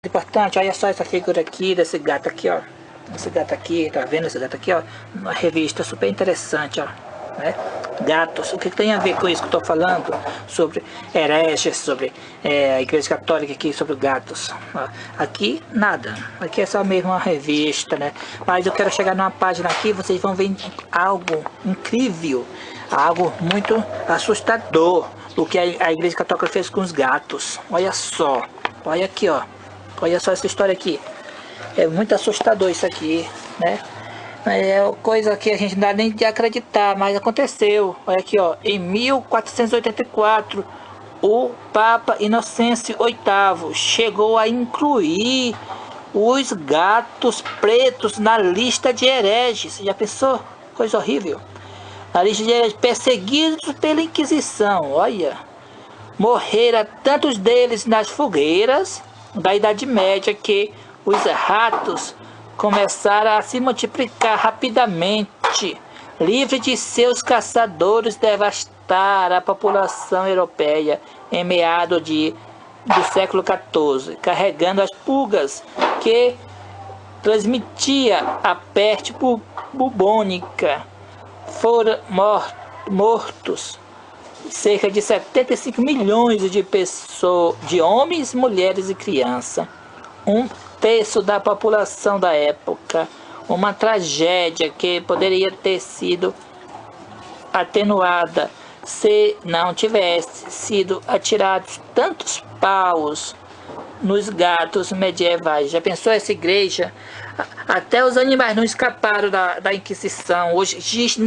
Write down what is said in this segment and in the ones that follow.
Importante, olha só essa figura aqui desse gato aqui, ó. Esse gato aqui, tá vendo esse gato aqui, ó? Uma revista super interessante, ó. Né? Gatos, o que tem a ver com isso que eu tô falando? Sobre hereges, sobre a Igreja Católica aqui, sobre gatos. Ó. Aqui, nada. Aqui é só mesmo uma revista, né? Mas eu quero chegar numa página aqui, vocês vão ver algo incrível. Algo muito assustador. O que a Igreja Católica fez com os gatos. Olha só. Olha aqui, ó. Olha só essa história aqui. É muito assustador isso aqui, né? É coisa que a gente não dá nem de acreditar, mas aconteceu. Olha aqui, ó. Em 1484, o Papa Inocêncio VIII chegou a incluir os gatos pretos na lista de hereges. Já pensou? Coisa horrível. Na lista de hereges perseguidos pela Inquisição. Olha. Morreram tantos deles nas fogueiras da Idade Média que os ratos começaram a se multiplicar rapidamente, livre de seus caçadores devastar a população europeia em meados do século XIV, carregando as pulgas que transmitia a peste bubônica. Foram mortos cerca de 75 milhões de pessoas, de homens, mulheres e crianças. Um terço da população da época. Uma tragédia que poderia ter sido atenuada se não tivesse sido atirados tantos paus nos gatos medievais. Já pensou essa igreja? Até os animais não escaparam da Inquisição. Hoje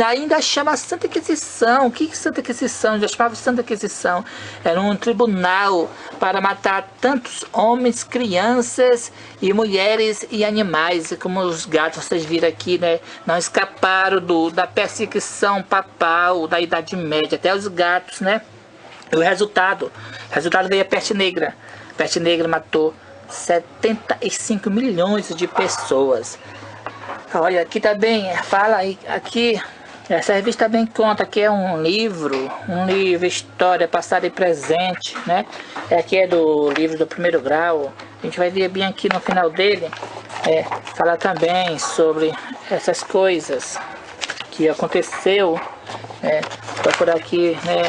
ainda chama Santa Inquisição. O que é Santa Inquisição? Já chamava Santa Inquisição. Era um tribunal para matar tantos homens, crianças e mulheres e animais. Como os gatos, vocês viram aqui, né? Não escaparam da perseguição papal da Idade Média. Até os gatos, né? E o resultado veio a peste negra. A peste negra matou 75 milhões de pessoas. Olha, aqui também fala aqui, essa revista também conta que é um livro, história passada e presente, né? Aqui é do livro do primeiro grau. A gente vai ver bem aqui no final dele, fala também sobre essas coisas que aconteceu. Procurar aqui, né?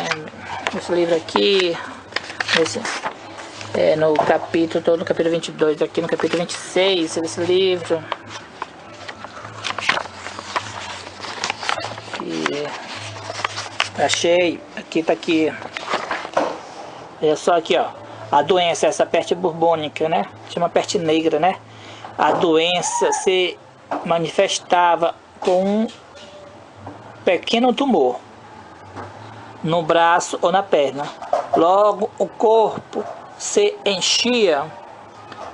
Esse livro aqui, no capítulo 22, aqui no capítulo 26 desse livro. E achei, aqui tá aqui. Olha só aqui, ó. A doença, essa peste bubônica, né? Chama peste negra, né? A doença se manifestava com um pequeno tumor no braço ou na perna. Logo, o corpo se enchia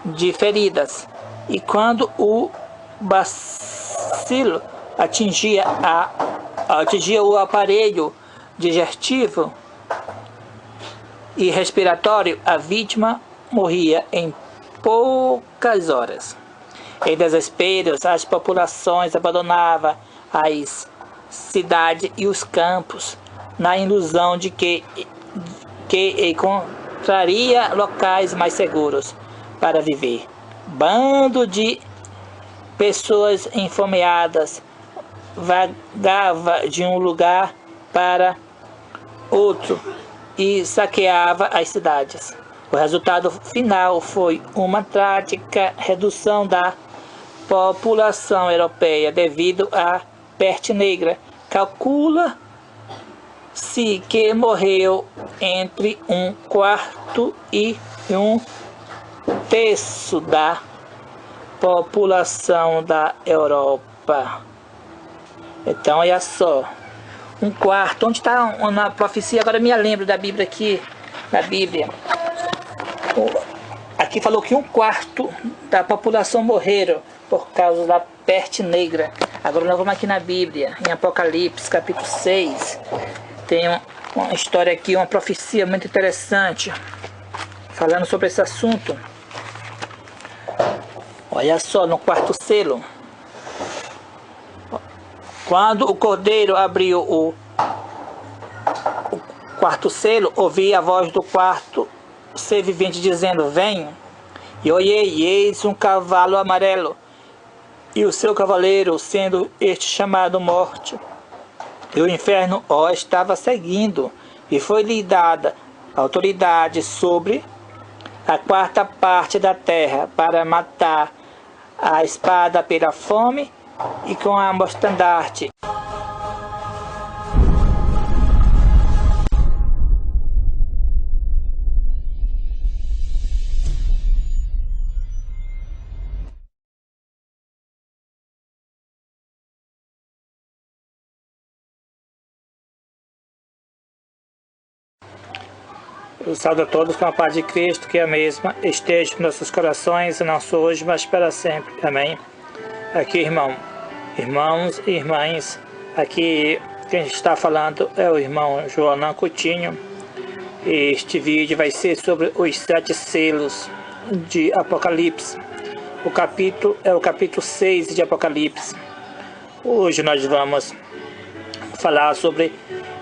de feridas, e quando o bacilo atingia o aparelho digestivo e respiratório, a vítima morria em poucas horas. Em desespero, as populações abandonavam as cidades e os campos na ilusão de que encontraria locais mais seguros para viver. Bando de pessoas enfomeadas vagava de um lugar para outro e saqueava as cidades. O resultado final foi uma trágica redução da população europeia devido à peste negra. Calcula-se que morreu entre 1/4 e 1/3 da população da Europa. Então, olha só. 1/4. Onde está na profecia? Agora me lembro da Bíblia aqui. Na Bíblia. Aqui falou que 1/4 da população morreram por causa da peste negra. Agora nós vamos aqui na Bíblia, em Apocalipse, capítulo 6. Tem uma história aqui, uma profecia muito interessante, falando sobre esse assunto. Olha só, no 4º selo. Quando o cordeiro abriu o 4º selo, ouvi a voz do 4º ser vivente dizendo: venha. E olhei, e eis um cavalo amarelo, e o seu cavaleiro, sendo este chamado Morte. E o inferno o estava seguindo, e foi-lhe dada autoridade sobre a quarta parte da terra, para matar a espada pela fome e com a mortandade. Eu saúdo a todos com a paz de Cristo, que é a mesma esteja em nossos corações, não só hoje, mas para sempre. Amém. Aqui, irmãos e irmãs, aqui quem está falando é o irmão Joanã Coutinho. Este vídeo vai ser sobre os 7 selos de Apocalipse. O capítulo é o capítulo 6 de Apocalipse. Hoje nós vamos falar sobre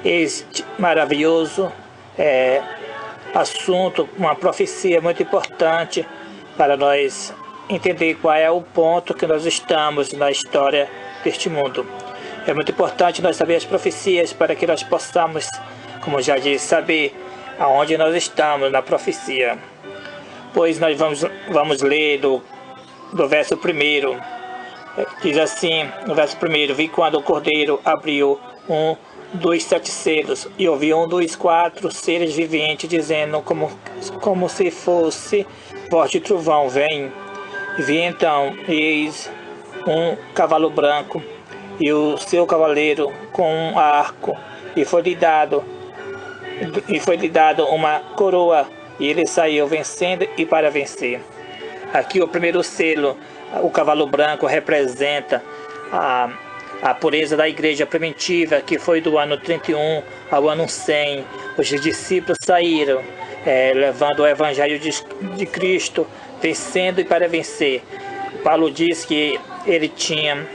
este maravilhoso assunto, uma profecia muito importante para nós entender qual é o ponto que nós estamos na história deste mundo. É muito importante nós saber as profecias para que nós possamos, como já disse, saber aonde nós estamos na profecia. Pois nós vamos ler do verso 1. Diz assim, no verso 1: Vi quando o Cordeiro abriu um dos 7 selos, e ouvi um dos 4 seres viventes dizendo como se fosse voz de trovão: vem. Vi então, eis um cavalo branco, e o seu cavaleiro com um arco, e foi-lhe dado uma coroa, e ele saiu vencendo e para vencer. Aqui o primeiro selo, o cavalo branco, representa a pureza da igreja primitiva, que foi do ano 31 ao ano 100. Os discípulos saíram levando o evangelho de Cristo, vencendo e para vencer. Paulo diz que ele tinha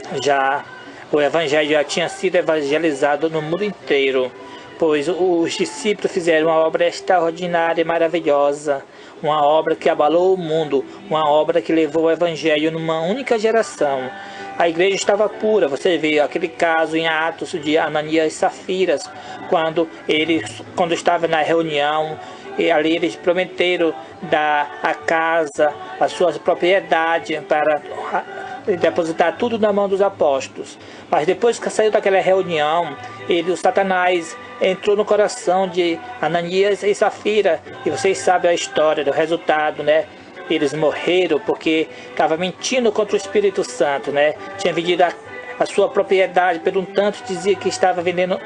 o evangelho já tinha sido evangelizado no mundo inteiro, pois os discípulos fizeram uma obra extraordinária e maravilhosa, uma obra que abalou o mundo, uma obra que levou o evangelho numa única geração. A igreja estava pura. Você vê aquele caso em Atos de Ananias e Safiras, quando estava na reunião, e ali eles prometeram dar a casa, a sua propriedade, para depositar tudo na mão dos apóstolos. Mas depois que saiu daquela reunião, o Satanás entrou no coração de Ananias e Safira, e vocês sabem a história do resultado, né? Eles morreram porque estavam mentindo contra o Espírito Santo, né? Tinha vendido a sua propriedade por um tanto, dizia que estava vendendo,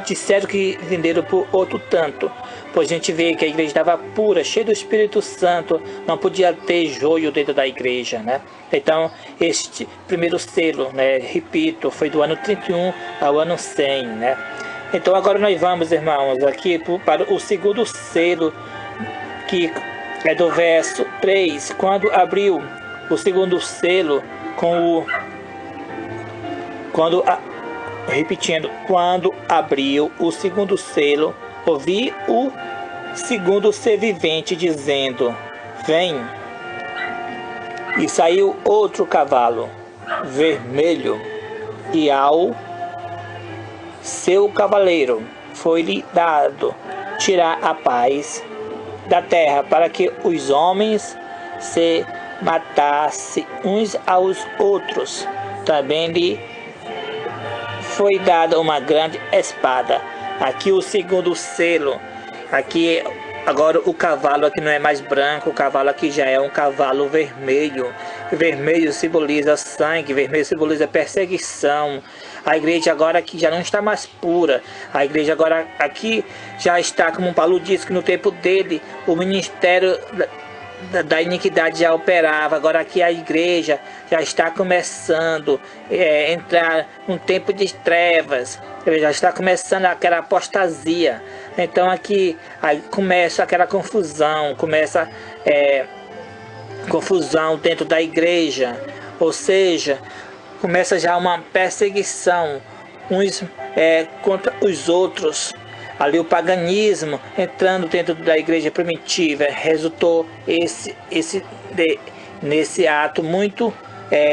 disseram que venderam por outro tanto. Pois a gente vê que a igreja estava pura, cheia do Espírito Santo, não podia ter joio dentro da igreja, né? Então, este primeiro selo, né, repito, foi do ano 31 ao ano 100, né? Então agora nós vamos, irmãos, aqui para o segundo selo, que é do verso 3. Quando abriu o segundo selo quando abriu o segundo selo, ouvi o segundo ser vivente dizendo: vem. E saiu outro cavalo vermelho, e ao seu cavaleiro foi-lhe dado tirar a paz da terra, para que os homens se matassem uns aos outros. Também lhe foi dada uma grande espada. Aqui o segundo selo. Aqui agora o cavalo aqui não é mais branco, o cavalo aqui já é um cavalo vermelho. Vermelho simboliza sangue, vermelho simboliza perseguição. A igreja agora aqui já não está mais pura. A igreja agora aqui já está, como Paulo disse, que no tempo dele o ministério da iniquidade já operava. Agora aqui a igreja já está começando a entrar num tempo de trevas. Já está começando aquela apostasia. Então aqui aí começa aquela confusão, confusão dentro da igreja. Ou seja, começa já uma perseguição uns contra os outros. Ali o paganismo entrando dentro da igreja primitiva resultou nesse ato muito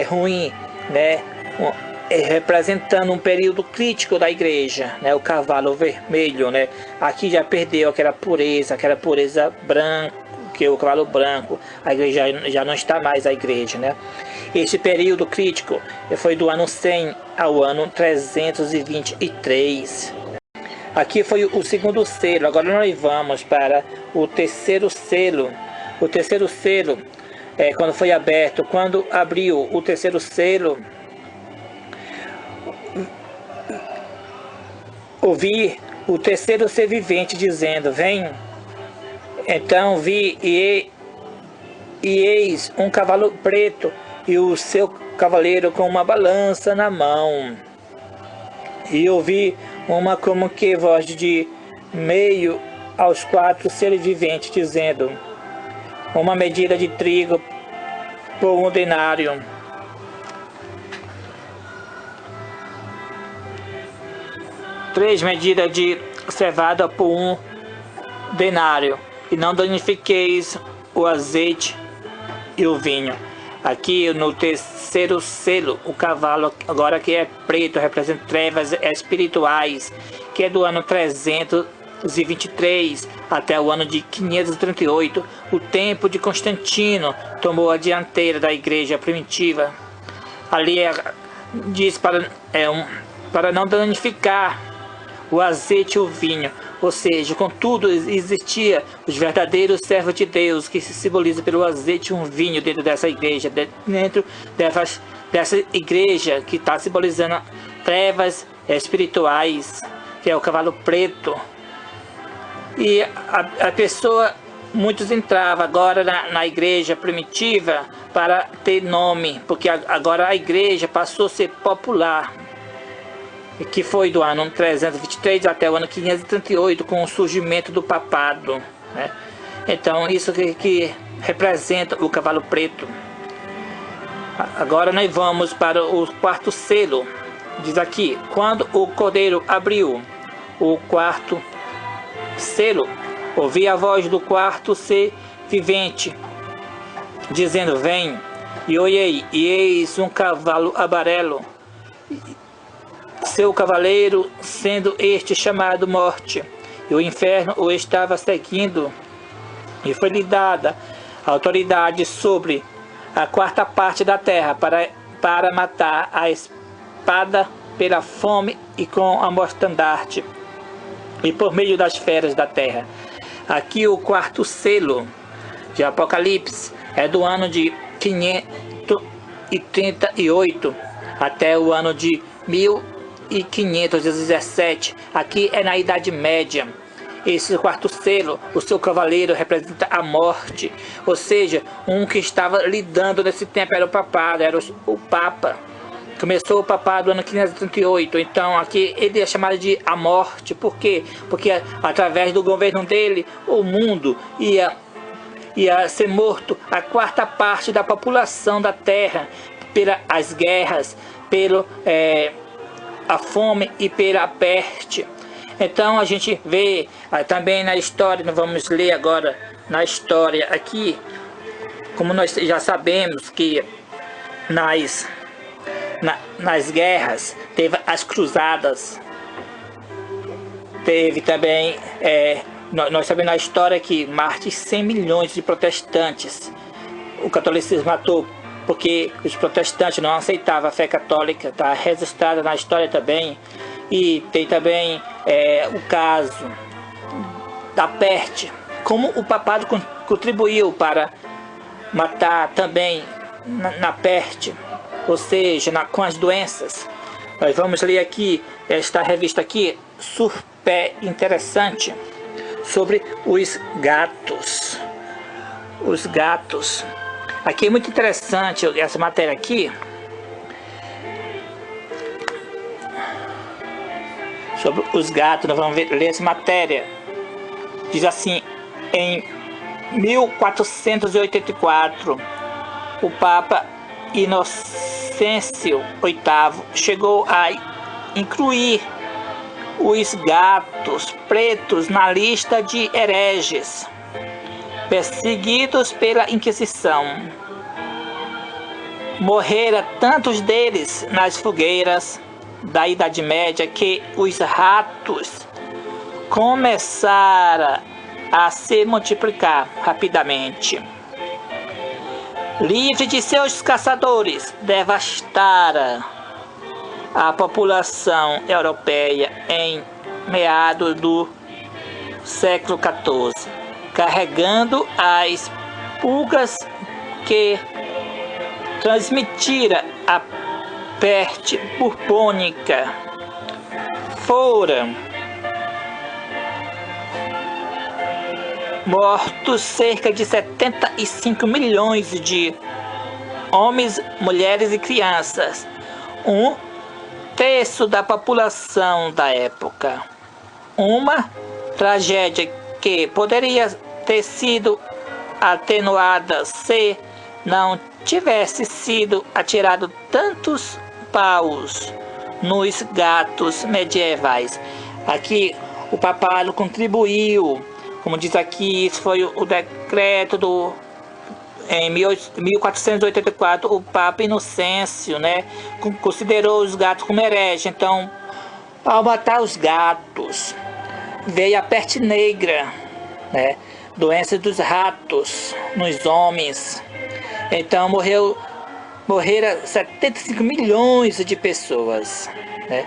ruim, né? Representando um período crítico da igreja, né? O cavalo vermelho, né? Aqui já perdeu aquela pureza branca, que é o cavalo branco. A igreja já não está mais a igreja, né? Esse período crítico foi do ano 100 ao ano 323. Aqui foi o segundo selo. Agora nós vamos para o terceiro selo. O terceiro selo, quando foi aberto, quando abriu o terceiro selo, ouvi o terceiro ser vivente dizendo: vem. Então vi e eis um cavalo preto e o seu cavaleiro com uma balança na mão. E ouvi uma como que voz de meio aos 4 seres viventes dizendo: uma medida de trigo por 1 denário. Três medidas de cevada por 1 denário, e não danifiqueis o azeite e o vinho. Aqui no terceiro selo, o cavalo agora que é preto representa trevas espirituais, que é do ano 323 até o ano de 538. O tempo de Constantino tomou a dianteira da igreja primitiva. Ali diz para não danificar o azeite e o vinho, ou seja, contudo existia os verdadeiros servos de Deus, que se simboliza pelo azeite e um vinho dentro dessa igreja, dentro dessa igreja que está simbolizando trevas espirituais, que é o cavalo preto. E a pessoa, muitos entravam agora na igreja primitiva para ter nome, porque agora a igreja passou a ser popular, que foi do ano 323 até o ano 538, com o surgimento do papado, né? Então isso que representa o cavalo preto. Agora nós vamos para o quarto selo. Diz aqui: quando o cordeiro abriu o quarto selo, ouvi a voz do quarto ser vivente dizendo: vem. E olhei, e eis um cavalo amarelo, seu cavaleiro sendo este chamado Morte, e o inferno o estava seguindo, e foi-lhe dada autoridade sobre a 4ª parte da terra para matar a espada pela fome e com a mortandade, e por meio das feras da terra. Aqui o quarto selo de Apocalipse é do ano de 538 até o ano de 1517. Aqui é na Idade Média. Esse quarto selo, o seu cavaleiro representa a morte, ou seja, um que estava lidando nesse tempo era o papado, era o Papa. Começou o papado no ano 538, então aqui ele é chamado de a morte. Por quê? Porque através do governo dele, o mundo ia ser morto a 4ª parte da população da terra, pelas guerras, a fome e pela peste. Então a gente vê também na história, nós vamos ler agora na história aqui, como nós já sabemos que nas guerras teve as cruzadas, teve também, nós sabemos na história que mais de 100 milhões de protestantes o catolicismo matou, porque os protestantes não aceitavam a fé católica, está registrada na história também. E tem também o caso da peste, como o papado contribuiu para matar também na peste, ou seja, com as doenças. Nós vamos ler aqui esta revista aqui, super interessante, sobre os gatos. Os gatos. Aqui é muito interessante essa matéria aqui, sobre os gatos. Nós vamos ler essa matéria. Diz assim: em 1484, o Papa Inocêncio VIII chegou a incluir os gatos pretos na lista de hereges. perseguidos pela Inquisição. Morreram tantos deles nas fogueiras da Idade Média que os ratos começaram a se multiplicar rapidamente. Livre de seus caçadores, devastaram a população europeia em meados do século XIV, carregando as pulgas que transmitiram a peste bubônica. Foram mortos cerca de 75 milhões de homens, mulheres e crianças, um terço da população da época. Uma tragédia que poderia ter sido atenuada se não tivesse sido atirado tantos paus nos gatos medievais. Aqui o papado contribuiu, como diz aqui, isso foi o decreto em 1484, o Papa Inocêncio, né, considerou os gatos como hereges. Então, ao matar os gatos, veio a peste negra, né, doença dos ratos nos homens. Então morreram 75 milhões de pessoas, né?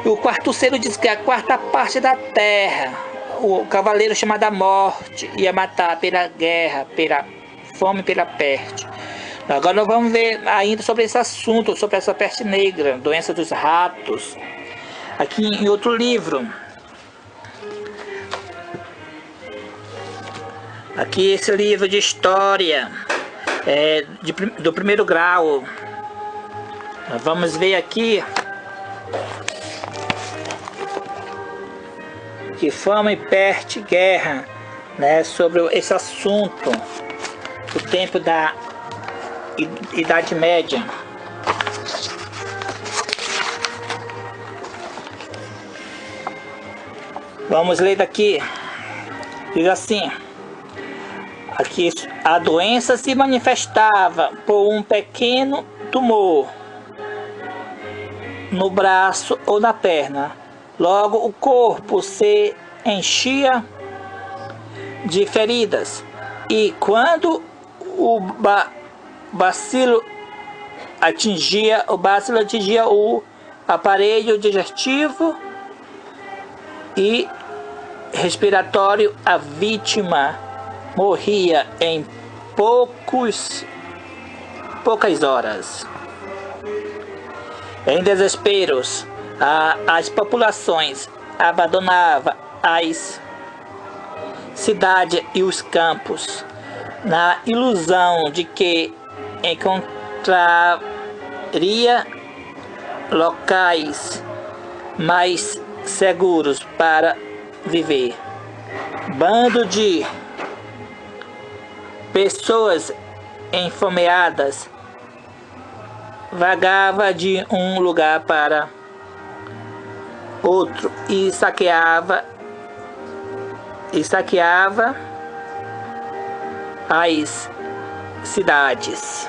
O Quarto-feiro diz que a quarta parte da terra, o cavaleiro chamado a morte, ia matar pela guerra, pela fome, pela peste. Agora nós vamos ver ainda sobre esse assunto, sobre essa peste negra, doença dos ratos, aqui em outro livro. Aqui esse livro de história, do primeiro grau. Nós vamos ver aqui que fome, peste, guerra, né, sobre esse assunto, o tempo da Idade Média. Vamos ler daqui. Diz assim: aqui, a doença se manifestava por um pequeno tumor no braço ou na perna. Logo o corpo se enchia de feridas, e quando o bacilo atingia o aparelho digestivo e respiratório, a vítima morria em poucas horas. Em desesperos, as populações abandonavam as cidades e os campos, na ilusão de que encontraria locais mais seguros para viver. Bando de pessoas enfomeadas vagava de um lugar para outro e saqueava as cidades.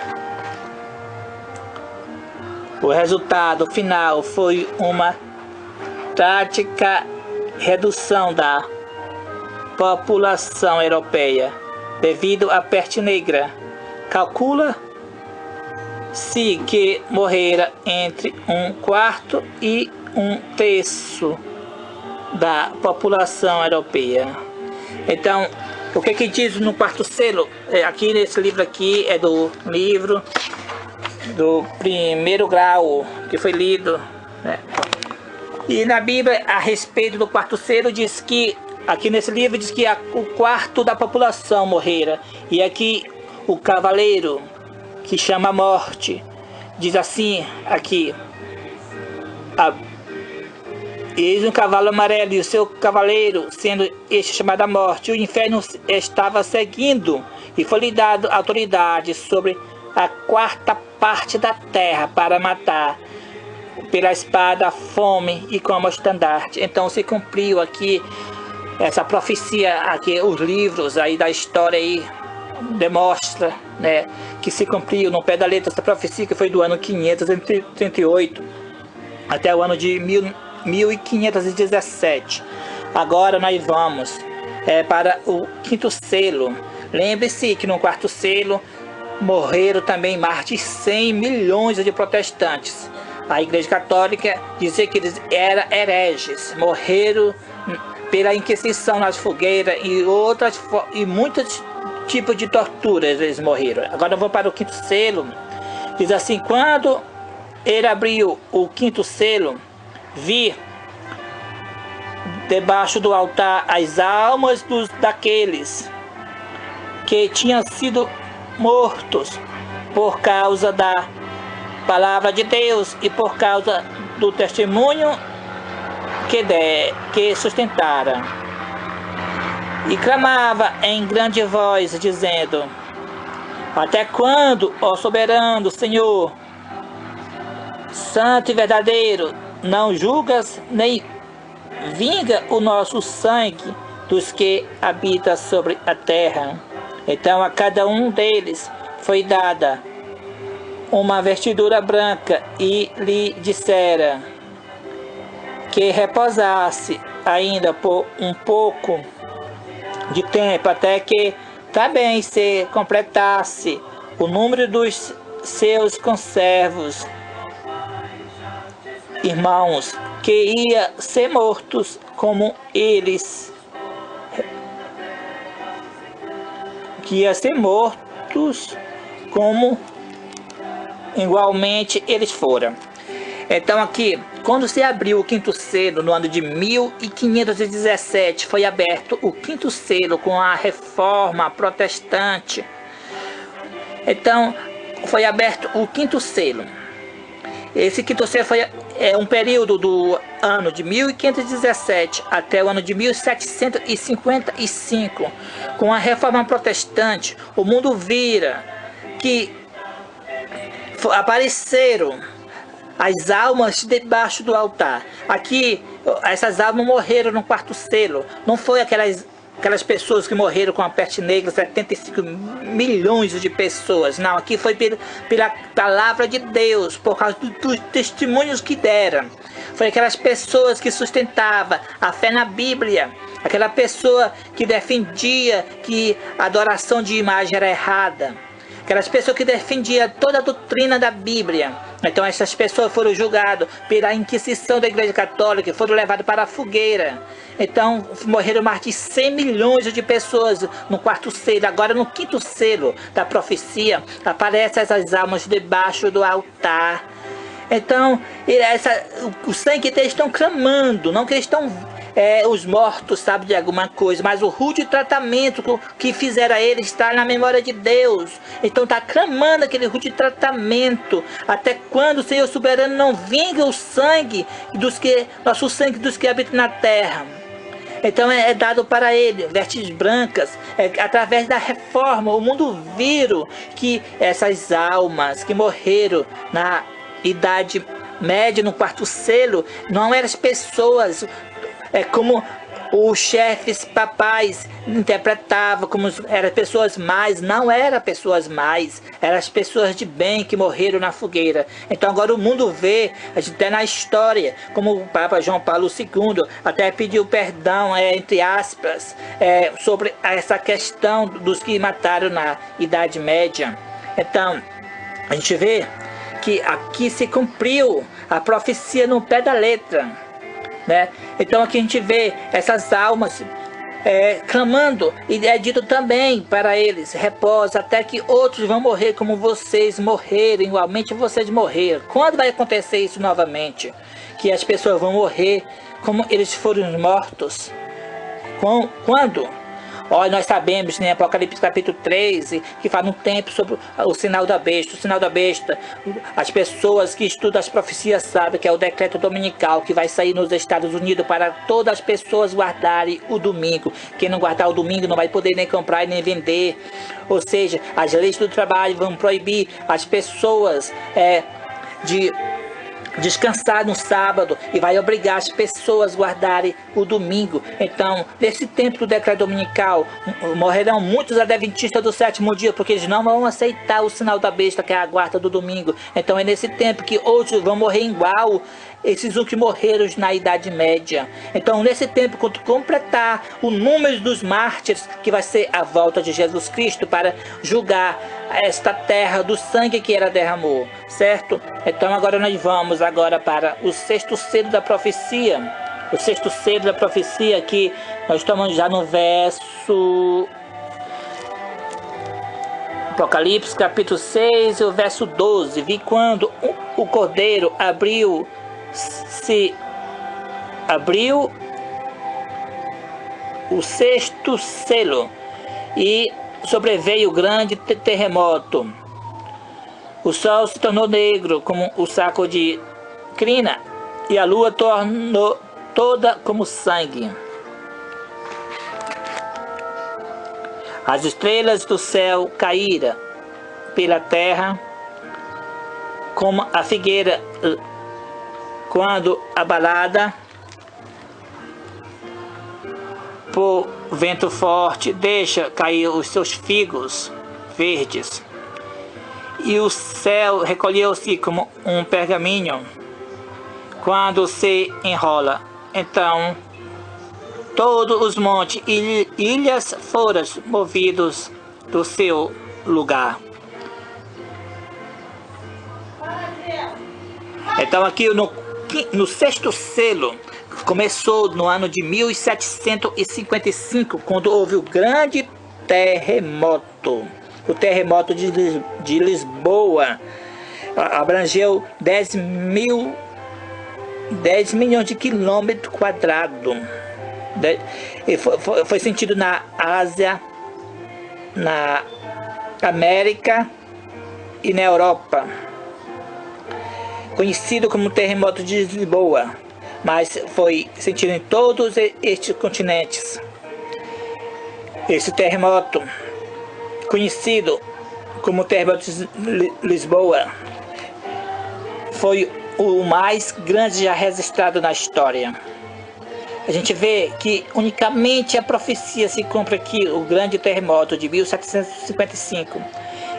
O resultado final foi uma trágica redução da população europeia devido à peste negra. Calcula-se que morrera entre um quarto e um terço da população europeia. Então, o que diz no quarto selo? Aqui nesse livro aqui é do livro do primeiro grau que foi lido, né? E na Bíblia, a respeito do quarto selo, diz que aqui nesse livro diz que o quarto da população morrera. E aqui o cavaleiro que chama a morte diz assim aqui: eis um cavalo amarelo e o seu cavaleiro, sendo este chamado a morte. O inferno estava seguindo, e foi-lhe dado autoridade sobre a quarta parte da terra para matar pela espada, a fome e como estandarte. Então se cumpriu aqui essa profecia aqui, os livros aí da história aí demonstra, né, que se cumpriu no pé da letra essa profecia, que foi do ano 538 até o ano de 1517. Agora nós vamos para o quinto selo. Lembre-se que no quarto selo morreram também mais de 100 milhões de protestantes. A Igreja Católica dizia que eles eram hereges, morreram pela Inquisição nas fogueiras e muitos tipos de torturas eles morreram. Agora vamos para o quinto selo. Diz assim: quando ele abriu o quinto selo, vi debaixo do altar as almas daqueles que tinham sido mortos por causa da palavra de Deus e por causa do testemunho que sustentaram. E clamava em grande voz, dizendo: até quando, ó soberano Senhor, santo e verdadeiro, não julgas nem vinga o nosso sangue dos que habitam sobre a terra? Então a cada um deles foi dada uma vestidura branca e lhe dissera que repousasse ainda por um pouco de tempo, até que também se completasse o número dos seus conservos, irmãos, que ia ser mortos como eles, igualmente eles foram. Então aqui, quando se abriu o quinto selo no ano de 1517, foi aberto o quinto selo com a reforma protestante. Então foi aberto o quinto selo. Esse quinto selo foi um período do ano de 1517 até o ano de 1755. Com a reforma protestante, o mundo vira que apareceram as almas debaixo do altar. Aqui, essas almas morreram no quarto selo. Não foi aquelas pessoas que morreram com a peste negra, 75 milhões de pessoas. Não, aqui foi pela palavra de Deus, por causa dos testemunhos que deram. Foi aquelas pessoas que sustentavam a fé na Bíblia. Aquela pessoa que defendia que a adoração de imagem era errada. Aquelas pessoas que defendiam toda a doutrina da Bíblia. Então essas pessoas foram julgadas pela Inquisição da Igreja Católica, foram levadas para a fogueira. Então morreram mais de 100 milhões de pessoas no quarto selo. Agora no quinto selo da profecia, aparecem essas almas debaixo do altar. Então o sangue deles estão clamando, não que eles estão... os mortos sabem de alguma coisa, mas o rude tratamento que fizeram a eles está na memória de Deus. Então está clamando aquele rude tratamento. Até quando o Senhor soberano não vinga o sangue nosso sangue dos que habitam na terra? Então é dado para ele vestes brancas. Através da reforma, o mundo viu que essas almas que morreram na Idade Média, no quarto selo, não eram as pessoas como os chefes papais interpretavam, como eram pessoas mais. Não eram pessoas mais, eram as pessoas de bem que morreram na fogueira. Então agora o mundo vê, a gente até na história, como o Papa João Paulo II até pediu perdão, entre aspas, sobre essa questão dos que mataram na Idade Média. Então a gente vê que aqui se cumpriu a profecia no pé da letra, né? Então aqui a gente vê essas almas clamando, e é dito também para eles: repousa até que outros vão morrer como vocês morreram, igualmente vocês morreram. Quando vai acontecer isso novamente? Que as pessoas vão morrer como eles foram mortos? Quando? Nós sabemos, né, Apocalipse capítulo 13, que fala um tempo sobre o sinal da besta. O sinal da besta, as pessoas que estudam as profecias sabem que é o decreto dominical que vai sair nos Estados Unidos para todas as pessoas guardarem o domingo. Quem não guardar o domingo não vai poder nem comprar e nem vender. Ou seja, as leis do trabalho vão proibir as pessoas de descansar no sábado e vai obrigar as pessoas a guardarem o domingo. Então, nesse tempo do decreto dominical, morrerão muitos adventistas do sétimo dia, porque eles não vão aceitar o sinal da besta, que é a guarda do domingo. Então é nesse tempo que outros vão morrer igual esses que morreram na Idade Média. Então, nesse tempo, quando completar o número dos mártires, que vai ser a volta de Jesus Cristo para julgar esta terra do sangue que ela derramou, certo? Então, agora nós vamos para o sexto selo da profecia. O sexto selo da profecia, que nós estamos já no verso... Apocalipse, capítulo 6, o verso 12. Vi quando o cordeiro abriu o sexto selo e sobreveio grande terremoto. O sol se tornou negro como o saco de crina e a lua tornou toda como sangue. As estrelas do céu caíram pela terra como a figueira quando abalada por vento forte deixa cair os seus figos verdes. E o céu recolheu-se como um pergaminho quando se enrola. Então todos os montes e ilhas foram movidos do seu lugar. Então aqui no sexto selo, começou no ano de 1755, quando houve o grande terremoto. O terremoto de Lisboa abrangeu 10 milhões de quilômetros quadrados. Foi sentido na Ásia, na América e na Europa. Conhecido como terremoto de Lisboa, mas foi sentido em todos estes continentes. Esse terremoto, conhecido como terremoto de Lisboa, foi o mais grande já registrado na história. A gente vê que unicamente a profecia se cumpre aqui, o grande terremoto de 1755.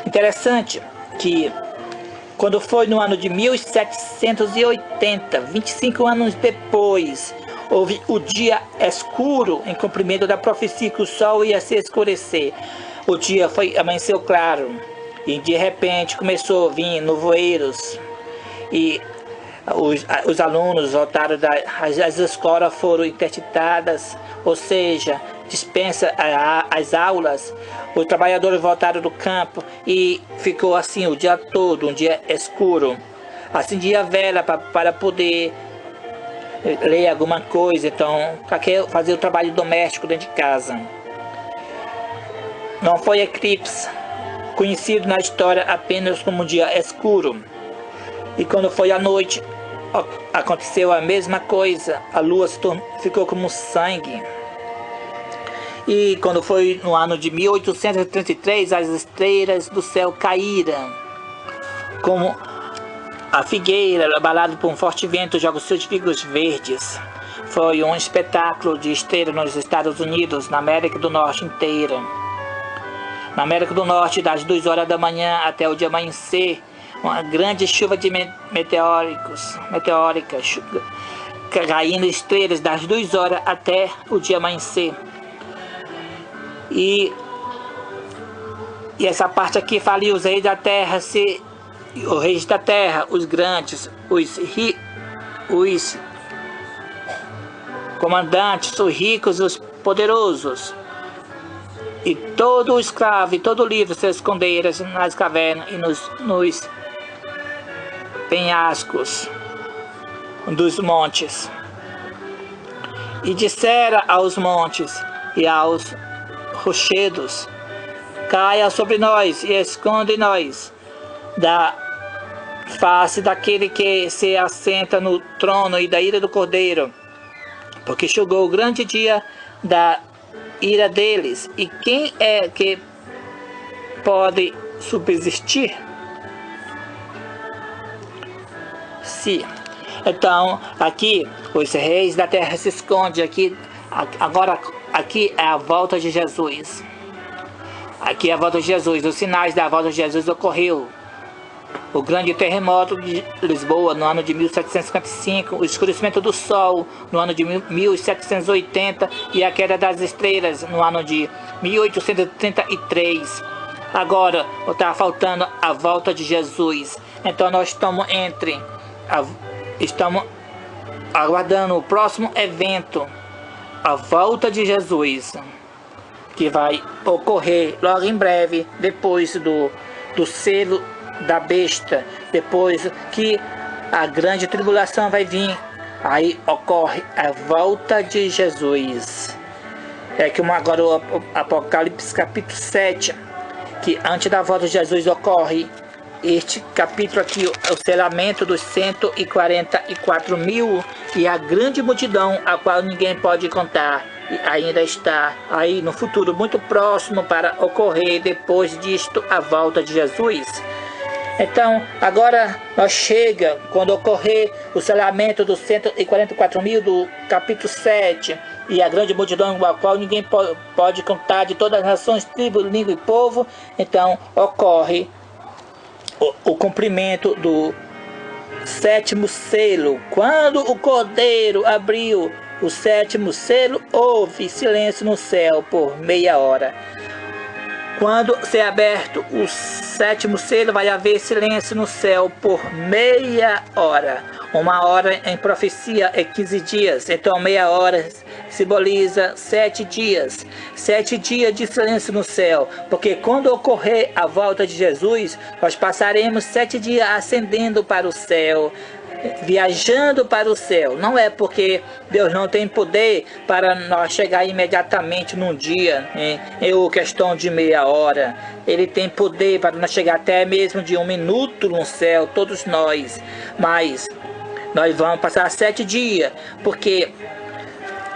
Interessante que quando foi no ano de 1780, 25 anos depois, houve o dia escuro em cumprimento da profecia que o sol ia se escurecer. O dia amanheceu claro e de repente começou a vir nevoeiros e os alunos voltaram, as escolas foram interditadas, ou seja, dispensa as aulas, os trabalhadores voltaram do campo e ficou assim o dia todo, um dia escuro, assim dia vela para poder ler alguma coisa, então para fazer o trabalho doméstico dentro de casa. Não foi eclipse, conhecido na história apenas como um dia escuro. E quando foi à noite, aconteceu a mesma coisa, a lua ficou como sangue. E quando foi no ano de 1833, as estrelas do céu caíram, como a figueira abalada por um forte vento joga os seus figos verdes. Foi um espetáculo de estrelas nos Estados Unidos, na América do Norte inteira. Na América do Norte, das 2 horas da manhã até o dia amanhecer, uma grande chuva de meteóricas, caindo estrelas das 2 horas até o dia amanhecer. E essa parte aqui fala ali, os reis da terra, os reis da terra, os grandes, os comandantes, os ricos, os poderosos, e todo o escravo e todo o livre se esconderam nas cavernas e nos penhascos dos montes. E dissera aos montes e aos rochedos: caia sobre nós e esconde-nos da face daquele que se assenta no trono e da ira do Cordeiro, porque chegou o grande dia da ira deles. E quem é que pode subsistir? Se Então, aqui, os reis da terra se escondem. Agora, aqui é a volta de Jesus. Aqui é a volta de Jesus. Os sinais da volta de Jesus ocorreu. O grande terremoto de Lisboa no ano de 1755, o escurecimento do Sol no ano de 1780 e a queda das estrelas no ano de 1833. Agora está faltando a volta de Jesus. Então nós estamos aguardando o próximo evento, a volta de Jesus, que vai ocorrer logo em breve, depois do selo da besta, depois que a grande tribulação vai vir. Aí ocorre a volta de Jesus. É que agora o Apocalipse capítulo 7, que antes da volta de Jesus ocorre este capítulo aqui, o selamento dos 144 mil e a grande multidão, a qual ninguém pode contar, e ainda está aí no futuro muito próximo para ocorrer depois disto a volta de Jesus. Então, agora nós chega, quando ocorrer o selamento dos 144 mil do capítulo 7, e a grande multidão, a qual ninguém pode contar, de todas as nações, tribos, língua e povo, então ocorre o cumprimento do sétimo selo. Quando o Cordeiro abriu o sétimo selo, houve silêncio no céu por meia hora. Quando ser aberto o sétimo selo, vai haver silêncio no céu por meia hora. Uma hora em profecia é 15 dias, então meia hora simboliza 7 dias. 7 dias de silêncio no céu, porque quando ocorrer a volta de Jesus, nós passaremos 7 dias ascendendo para o céu, viajando para o céu. Não é porque Deus não tem poder para nós chegar imediatamente num dia, em questão de meia hora. Ele tem poder para nós chegar até mesmo de 1 minuto no céu, todos nós. Mas nós vamos passar 7 dias, porque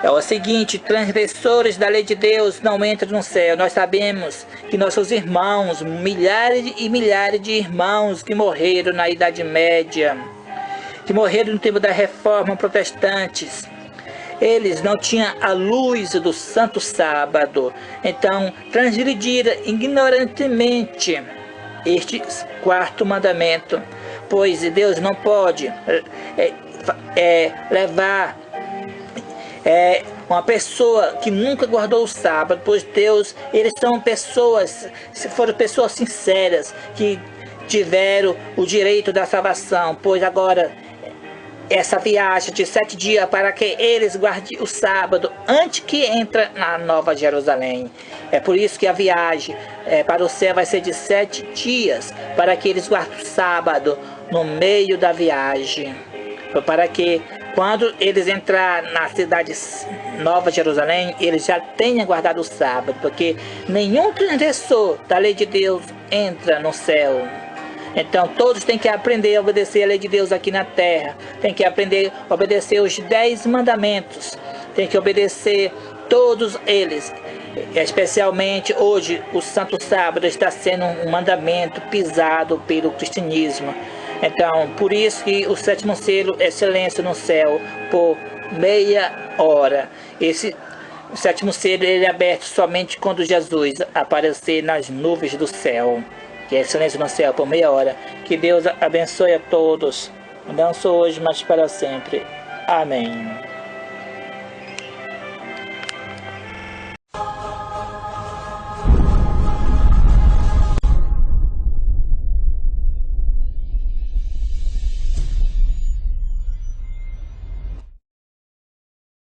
é o seguinte: transgressores da lei de Deus não entram no céu. Nós sabemos que nossos irmãos, milhares e milhares de irmãos que morreram na Idade Média, que morreram no tempo da Reforma Protestantes, eles não tinham a luz do Santo Sábado, então transgrediram ignorantemente este quarto mandamento, pois Deus não pode levar uma pessoa que nunca guardou o sábado, pois Deus, eles são pessoas, se foram pessoas sinceras, que tiveram o direito da salvação, pois agora essa viagem de 7 dias para que eles guardem o sábado antes que entre na Nova Jerusalém. É por isso que a viagem para o céu vai ser de 7 dias, para que eles guardem o sábado no meio da viagem, para que quando eles entrar na cidade Nova Jerusalém, eles já tenham guardado o sábado, porque nenhum transgressor da lei de Deus entra no céu. Então todos têm que aprender a obedecer a lei de Deus aqui na terra. Tem que aprender a obedecer os 10 mandamentos. Tem que obedecer todos eles. Especialmente hoje o Santo Sábado está sendo um mandamento pisado pelo cristianismo. Então por isso que o sétimo selo é silêncio no céu por meia hora. O sétimo selo ele é aberto somente quando Jesus aparecer nas nuvens do céu, que é silêncio no céu por meia hora. Que Deus abençoe a todos, não só hoje, mas para sempre. Amém.